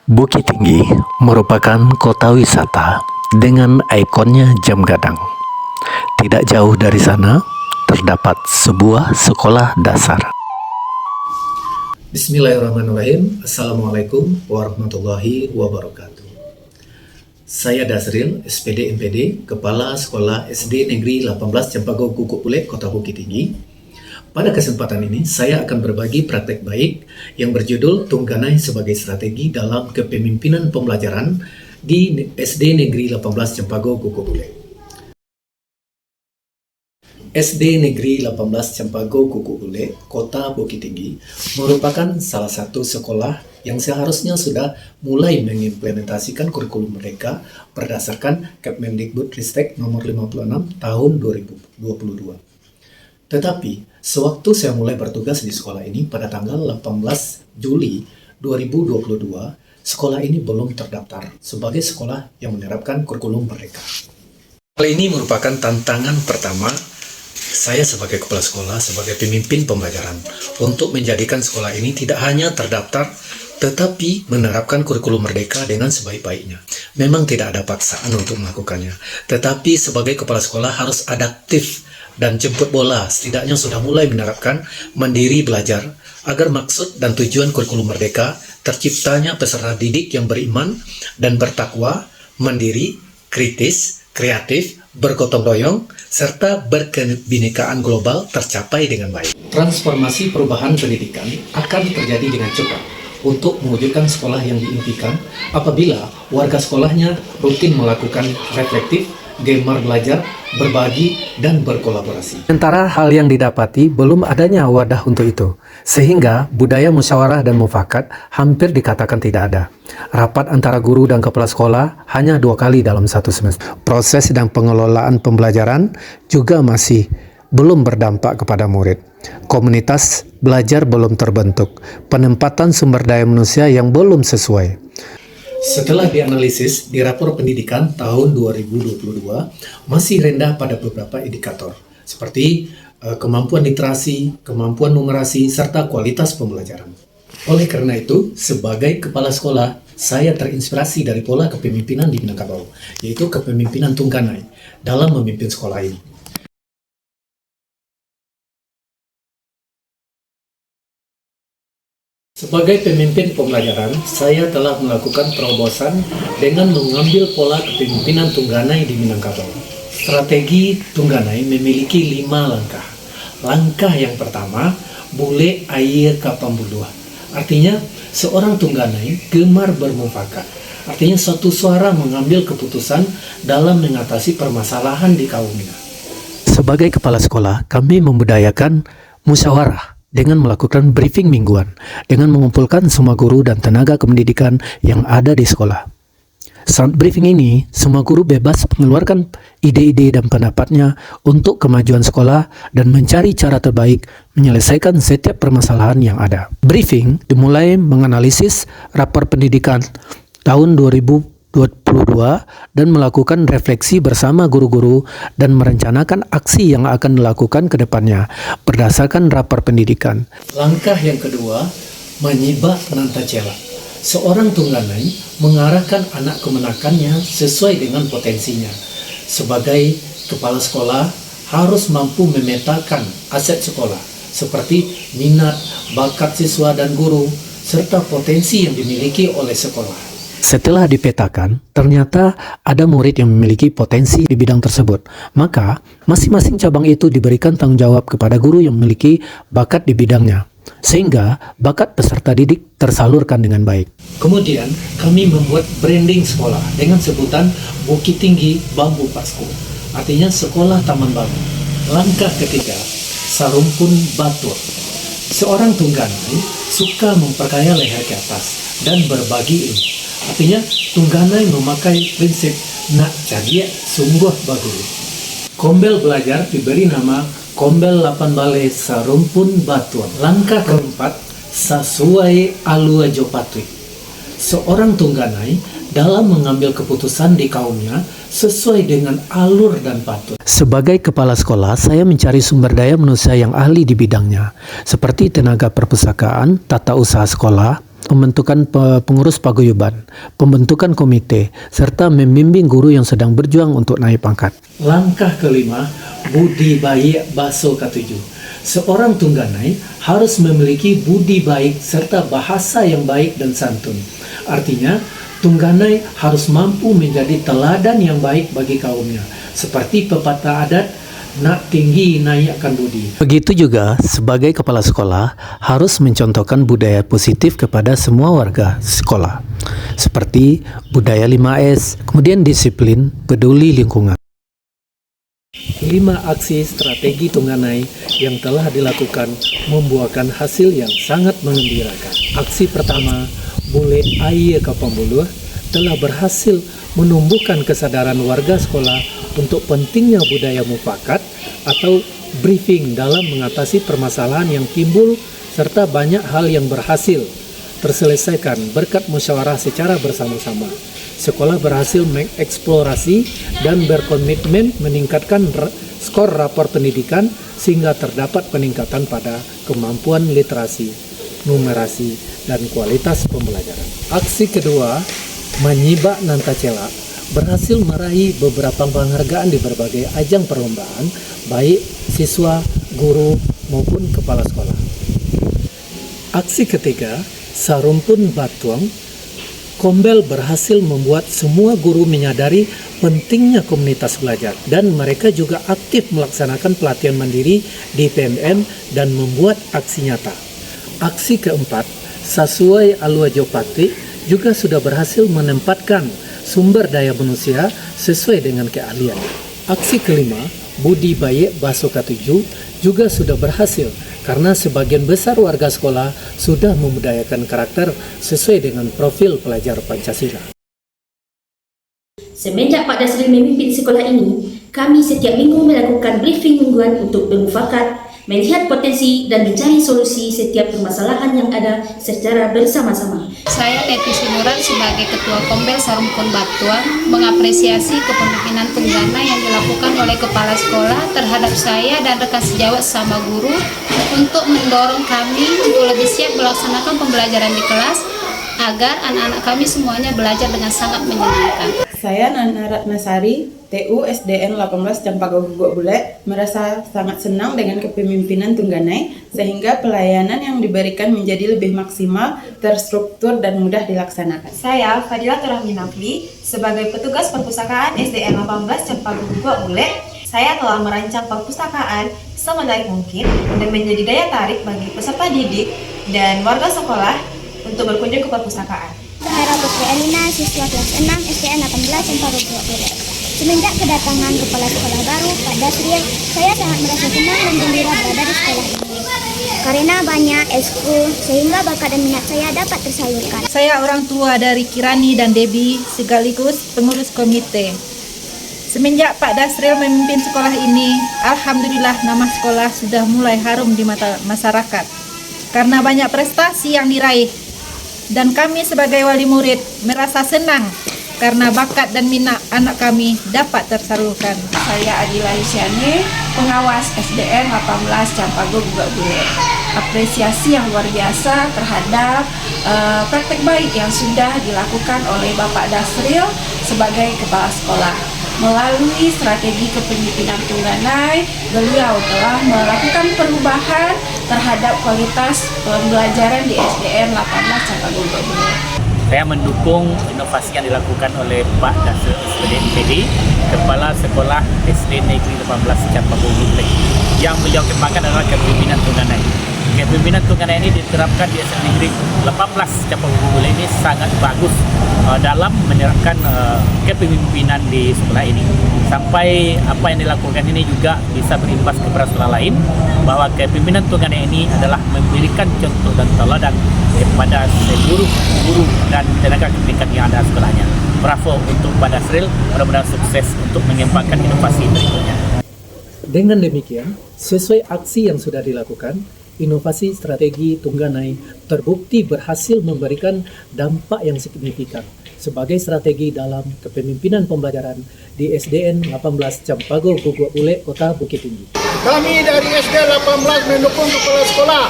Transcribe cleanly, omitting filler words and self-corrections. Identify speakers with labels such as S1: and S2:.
S1: Bukit Tinggi merupakan kota wisata dengan ikonnya jam gadang. Tidak jauh dari sana terdapat sebuah sekolah dasar.
S2: Bismillahirrahmanirrahim. Assalamualaikum warahmatullahi wabarakatuh. Saya Dasril, SPD MPD, Kepala Sekolah SD Negeri 18 Cempaka Kuku Pule, Kota Bukit Tinggi. Pada kesempatan ini, saya akan berbagi praktek baik yang berjudul Tungganai sebagai Strategi dalam Kepemimpinan Pembelajaran di SD Negeri 18 Cempaka Kuku Pule. SD Negeri 18 Cempaka Kuku Pule, Kota Bukit Tinggi, merupakan salah satu sekolah yang seharusnya sudah mulai mengimplementasikan kurikulum mereka berdasarkan Kemendikbudristek nomor 56 tahun 2022. Tetapi, sewaktu saya mulai bertugas di sekolah ini pada tanggal 18 Juli 2022, sekolah ini belum terdaftar sebagai sekolah yang menerapkan kurikulum mereka. Hal ini merupakan tantangan pertama saya sebagai kepala sekolah, sebagai pemimpin pembelajaran, untuk menjadikan sekolah ini tidak hanya terdaftar, tetapi menerapkan kurikulum merdeka dengan sebaik-baiknya. Memang tidak ada paksaan untuk melakukannya, tetapi sebagai kepala sekolah harus adaptif dan jemput bola, setidaknya sudah mulai menerapkan mandiri belajar agar maksud dan tujuan kurikulum merdeka terciptanya peserta didik yang beriman dan bertakwa, mandiri, kritis, kreatif, bergotong royong, serta berkebinekaan global tercapai dengan baik. Transformasi perubahan pendidikan akan terjadi dengan cepat untuk mewujudkan sekolah yang diimpikan apabila warga sekolahnya rutin melakukan reflektif, gemar belajar, berbagi, dan berkolaborasi.
S1: Sementara hal yang didapati belum adanya wadah untuk itu, sehingga budaya musyawarah dan mufakat hampir dikatakan tidak ada. Rapat antara guru dan kepala sekolah hanya 2 kali dalam satu semester. Proses dan pengelolaan pembelajaran juga masih belum berdampak kepada murid. Komunitas belajar belum terbentuk, penempatan sumber daya manusia yang belum sesuai.
S2: Setelah dianalisis di rapor pendidikan tahun 2022, masih rendah pada beberapa indikator, seperti kemampuan literasi, kemampuan numerasi, serta kualitas pembelajaran. Oleh karena itu, sebagai kepala sekolah, saya terinspirasi dari pola kepemimpinan di Minangkabau, yaitu kepemimpinan Tungganai dalam memimpin sekolah ini. Sebagai pemimpin pembelajaran, saya telah melakukan terobosan dengan mengambil pola kepemimpinan Tungganai di Minangkabau. Strategi Tungganai memiliki 5 langkah. Langkah yang pertama, bule air kapambulua. Artinya, seorang Tungganai gemar bermufakat. Artinya, suatu suara mengambil keputusan dalam mengatasi permasalahan di kaumnya.
S1: Sebagai kepala sekolah, kami membudayakan musyawarah dengan melakukan briefing mingguan, dengan mengumpulkan semua guru dan tenaga kependidikan yang ada di sekolah. Saat briefing ini, semua guru bebas mengeluarkan ide-ide dan pendapatnya untuk kemajuan sekolah dan mencari cara terbaik menyelesaikan setiap permasalahan yang ada. Briefing dimulai menganalisis rapor pendidikan tahun 2022 dan melakukan refleksi bersama guru-guru dan merencanakan aksi yang akan dilakukan ke depannya berdasarkan rapor pendidikan.
S2: Langkah yang kedua, menyibak nantacela. Seorang Tungganai mengarahkan anak kemenakannya sesuai dengan potensinya. Sebagai kepala sekolah, harus mampu memetakan aset sekolah, seperti minat, bakat siswa dan guru, serta potensi yang dimiliki oleh sekolah.
S1: Setelah dipetakan, ternyata ada murid yang memiliki potensi di bidang tersebut. Maka, masing-masing cabang itu diberikan tanggung jawab kepada guru yang memiliki bakat di bidangnya, sehingga bakat peserta didik tersalurkan dengan baik.
S2: Kemudian, kami membuat branding sekolah dengan sebutan Bukit Tinggi Bambu Pasku, artinya sekolah taman bambu. Langkah ketiga, Sarumpun Batur. Seorang Tungganai suka memperkaya leher ke atas dan berbagi ilmu. Artinya, Tungganai memakai prinsip nak cadia sungguh bagus. Kombel belajar diberi nama Kombel 8 Balai Sarumpun Batuan. Langkah keempat, Sasuai Alua Jopatui. Seorang Tungganai dalam mengambil keputusan di kaumnya sesuai dengan alur dan patut.
S1: Sebagai kepala sekolah, saya mencari sumber daya manusia yang ahli di bidangnya, seperti tenaga perpustakaan, tata usaha sekolah, pembentukan pengurus paguyuban, pembentukan komite, serta membimbing guru yang sedang berjuang untuk naik pangkat.
S2: Langkah kelima, budi baik baso katuju. Seorang tungganai harus memiliki budi baik serta bahasa yang baik dan santun. Artinya, tungganai harus mampu menjadi teladan yang baik bagi kaumnya. Seperti pepatah adat, nak tinggi naikkan budi.
S1: Begitu juga sebagai kepala sekolah harus mencontohkan budaya positif kepada semua warga sekolah. Seperti budaya 5S, kemudian disiplin, peduli lingkungan.
S2: 5 aksi strategi tungganai yang telah dilakukan membuahkan hasil yang sangat mengembirakan. Aksi pertama, Bule Aye Kapambuluh, telah berhasil menumbuhkan kesadaran warga sekolah untuk pentingnya budaya mufakat atau briefing dalam mengatasi permasalahan yang timbul serta banyak hal yang berhasil terselesaikan berkat musyawarah secara bersama-sama. Sekolah berhasil mengeksplorasi dan berkomitmen meningkatkan skor rapor pendidikan sehingga terdapat peningkatan pada kemampuan literasi, numerasi, dan kualitas pembelajaran. Aksi kedua, Menyibak Nantacela, berhasil meraih beberapa penghargaan di berbagai ajang perlombaan, baik siswa, guru, maupun kepala sekolah. Aksi ketiga, Sarumpun Batuang, Kombel berhasil membuat semua guru menyadari pentingnya komunitas belajar dan mereka juga aktif melaksanakan pelatihan mandiri di PMN dan membuat aksi nyata. Aksi keempat, Sasuai Alua Jopati juga sudah berhasil menempatkan sumber daya manusia sesuai dengan keahlian. Aksi kelima, Budi Baik Baso Katuju juga sudah berhasil karena sebagian besar warga sekolah sudah membudayakan karakter sesuai dengan profil pelajar Pancasila.
S3: Semenjak Pak Dasril memimpin sekolah ini, kami setiap minggu melakukan briefing mingguan untuk bermufakat, melihat potensi dan mencari solusi setiap permasalahan yang ada secara bersama-sama.
S4: Saya Teti Sinuran sebagai Ketua Kombel Sarumpun Batuang mengapresiasi kepemimpinan tunggana yang dilakukan oleh kepala sekolah terhadap saya dan rekan sejawat sama guru untuk mendorong kami untuk lebih siap melaksanakan pembelajaran di kelas agar anak-anak kami semuanya belajar dengan sangat menyenangkan.
S5: Saya Nana Ratnasari, TU SDN 18 Campago Guguk Bule, merasa sangat senang dengan kepemimpinan Tungganai sehingga pelayanan yang diberikan menjadi lebih maksimal, terstruktur dan mudah dilaksanakan.
S6: Saya Fadila Turahmi Nafli, sebagai petugas perpustakaan SDN 18 Campago Guguk Bule, saya telah merancang perpustakaan semenarik mungkin dan menjadi daya tarik bagi peserta didik dan warga sekolah untuk berkunjung ke perpustakaan.
S7: Saya Putri Elina, siswa kelas 6 SDN 18 Campago Guguk Bule. Semenjak kedatangan kepala sekolah baru, Pak Dasril, saya sangat merasa senang dan gembira berada di sekolah ini. Karena banyak ekskul, sehingga bakat dan minat saya dapat tersalurkan.
S8: Saya orang tua dari Kirani dan Debi, sekaligus pengurus komite. Semenjak Pak Dasril memimpin sekolah ini, alhamdulillah nama sekolah sudah mulai harum di mata masyarakat. Karena banyak prestasi yang diraih. Dan kami sebagai wali murid merasa senang karena bakat dan minat anak kami dapat tersalurkan.
S9: Saya Adila Hisyani, pengawas SDN 18 Campago Guguk Bule. Apresiasi yang luar biasa terhadap praktek baik yang sudah dilakukan oleh Bapak Dasril sebagai kepala sekolah. Melalui strategi kepemimpinan Tungganai, beliau telah melakukan perubahan terhadap kualitas pembelajaran di SDN 18 Campago Guguk Bule.
S10: Saya mendukung inovasi yang dilakukan oleh Pak Dasril SPD, Kepala Sekolah SD Negeri 18 Campago Guguk Bule. Yang beliau kembangkan adalah kepemimpinan Tungganai. Kepemimpinan Tungganai ini diterapkan di SD Negeri 18 Campago Guguk Bule ini sangat bagus dalam menerapkan kepemimpinan di sekolah ini. Sampai apa yang dilakukan ini juga bisa berimbas kepada sekolah lain, bahwa kepemimpinan Tungganai ini adalah memberikan contoh dan teladan kepada seluruh guru dan tenaga pendidikan yang ada sekolahnya. Bravo untuk Pak Dasril, mudah-mudahan sukses untuk mengembangkan inovasi berikutnya.
S2: Dengan demikian, sesuai aksi yang sudah dilakukan, inovasi strategi Tungganai terbukti berhasil memberikan dampak yang signifikan sebagai strategi dalam kepemimpinan pembelajaran di SDN 18 Campago Guguk Bule, Kota Bukit Tinggi.
S11: Kami dari SD 18 mendukung kepala sekolah.